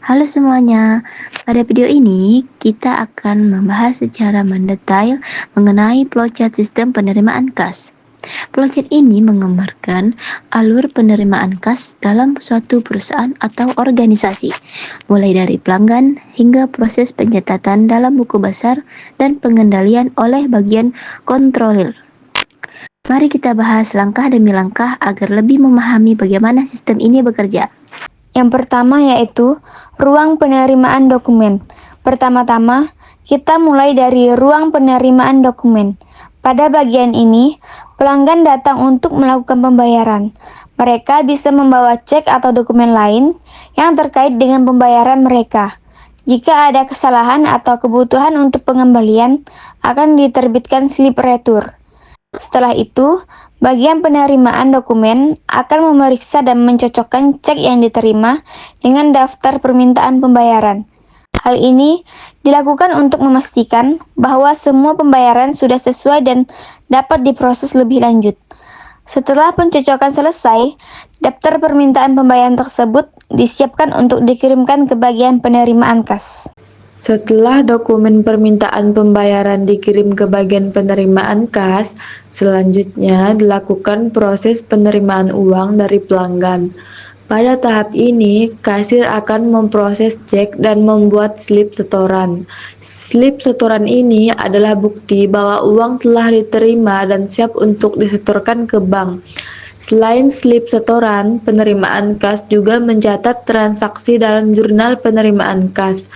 Halo semuanya, pada video ini kita akan membahas secara mendetail mengenai flowchart sistem penerimaan kas. Flowchart ini menggambarkan alur penerimaan kas dalam suatu perusahaan atau organisasi, mulai dari pelanggan hingga proses pencatatan dalam buku besar dan pengendalian oleh bagian kontrolir. Mari kita bahas langkah demi langkah agar lebih memahami bagaimana sistem ini bekerja. Yang pertama yaitu ruang penerimaan dokumen. Pertama-tama, kita mulai dari ruang penerimaan dokumen. Pada bagian ini, pelanggan datang untuk melakukan pembayaran. Mereka bisa membawa cek atau dokumen lain yang terkait dengan pembayaran mereka. Jika ada kesalahan atau kebutuhan untuk pengembalian, akan diterbitkan slip retur. Setelah itu, bagian penerimaan dokumen akan memeriksa dan mencocokkan cek yang diterima dengan daftar permintaan pembayaran. Hal ini dilakukan untuk memastikan bahwa semua pembayaran sudah sesuai dan dapat diproses lebih lanjut. Setelah pencocokan selesai, daftar permintaan pembayaran tersebut disiapkan untuk dikirimkan ke bagian penerimaan kas. Setelah dokumen permintaan pembayaran dikirim ke bagian penerimaan kas, selanjutnya dilakukan proses penerimaan uang dari pelanggan. Pada tahap ini, kasir akan memproses cek dan membuat slip setoran. Slip setoran ini adalah bukti bahwa uang telah diterima dan siap untuk disetorkan ke bank. Selain slip setoran, penerimaan kas juga mencatat transaksi dalam jurnal penerimaan kas.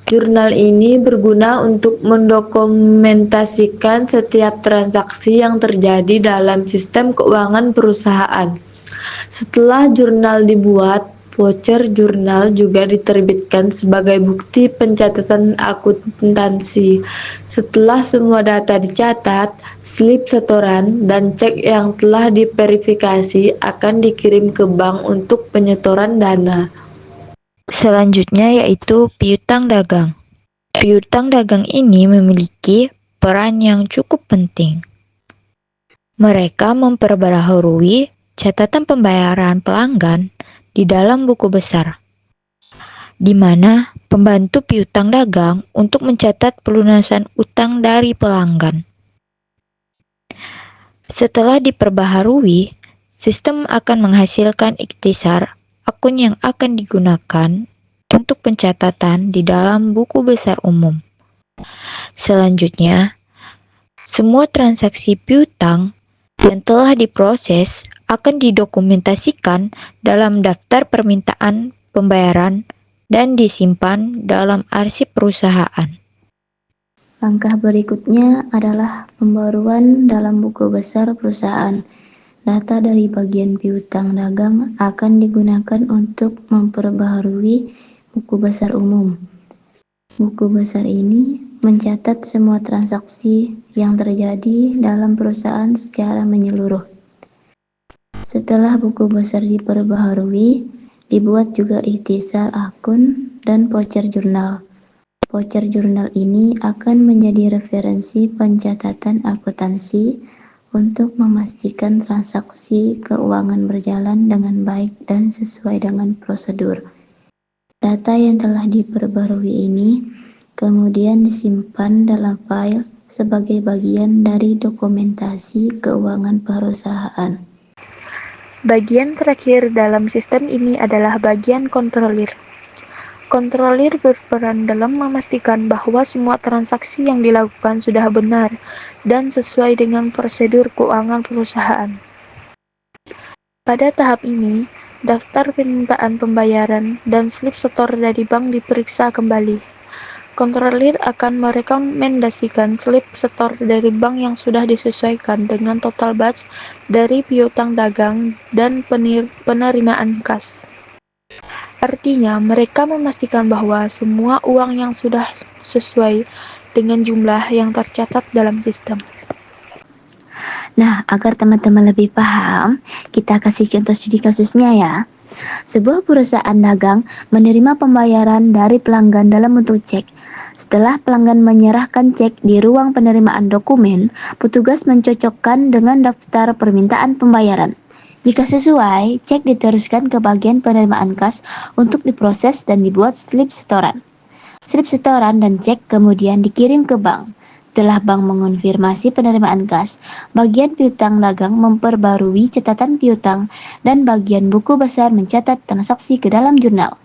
Jurnal ini berguna untuk mendokumentasikan setiap transaksi yang terjadi dalam sistem keuangan perusahaan. Setelah jurnal dibuat, voucher jurnal juga diterbitkan sebagai bukti pencatatan akuntansi. Setelah semua data dicatat, slip setoran dan cek yang telah diverifikasi akan dikirim ke bank untuk penyetoran dana. Selanjutnya yaitu piutang dagang. Piutang dagang ini memiliki peran yang cukup penting. Mereka memperbaharui catatan pembayaran pelanggan di dalam buku besar, di mana pembantu piutang dagang untuk mencatat pelunasan utang dari pelanggan. Setelah diperbaharui, sistem akan menghasilkan ikhtisar akun yang akan digunakan untuk pencatatan di dalam buku besar umum. Selanjutnya, semua transaksi piutang yang telah diproses akan didokumentasikan dalam daftar permintaan pembayaran dan disimpan dalam arsip perusahaan. Langkah berikutnya adalah pembaruan dalam buku besar perusahaan. Data dari bagian piutang dagang akan digunakan untuk memperbaharui buku besar umum. Buku besar ini mencatat semua transaksi yang terjadi dalam perusahaan secara menyeluruh. Setelah buku besar diperbaharui, dibuat juga ikhtisar akun dan voucher jurnal. Voucher jurnal ini akan menjadi referensi pencatatan akuntansi untuk memastikan transaksi keuangan berjalan dengan baik dan sesuai dengan prosedur. Data yang telah diperbarui ini kemudian disimpan dalam file sebagai bagian dari dokumentasi keuangan perusahaan. Bagian terakhir dalam sistem ini adalah bagian kontrolir. Kontrolir berperan dalam memastikan bahwa semua transaksi yang dilakukan sudah benar dan sesuai dengan prosedur keuangan perusahaan. Pada tahap ini, daftar permintaan pembayaran dan slip setor dari bank diperiksa kembali. Kontrolir akan merekomendasikan slip setor dari bank yang sudah disesuaikan dengan total batch dari piutang dagang dan penerimaan kas. Artinya, mereka memastikan bahwa semua uang yang sudah sesuai dengan jumlah yang tercatat dalam sistem. Nah, agar teman-teman lebih paham, kita kasih contoh studi kasusnya ya. Sebuah perusahaan dagang menerima pembayaran dari pelanggan dalam bentuk cek. Setelah pelanggan menyerahkan cek di ruang penerimaan dokumen, petugas mencocokkan dengan daftar permintaan pembayaran. Jika sesuai, cek diteruskan ke bagian penerimaan kas untuk diproses dan dibuat slip setoran. Slip setoran dan cek kemudian dikirim ke bank. Setelah bank mengonfirmasi penerimaan kas, bagian piutang dagang memperbarui catatan piutang dan bagian buku besar mencatat transaksi ke dalam jurnal.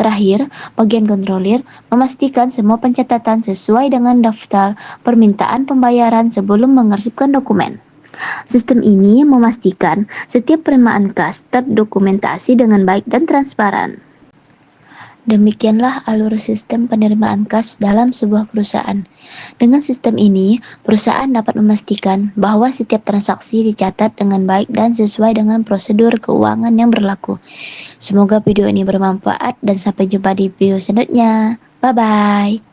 Terakhir, bagian kontrolir memastikan semua pencatatan sesuai dengan daftar permintaan pembayaran sebelum mengarsipkan dokumen. Sistem ini memastikan setiap penerimaan kas terdokumentasi dengan baik dan transparan. Demikianlah alur sistem penerimaan kas dalam sebuah perusahaan. Dengan sistem ini, perusahaan dapat memastikan bahwa setiap transaksi dicatat dengan baik dan sesuai dengan prosedur keuangan yang berlaku. Semoga video ini bermanfaat dan sampai jumpa di video selanjutnya. Bye-bye.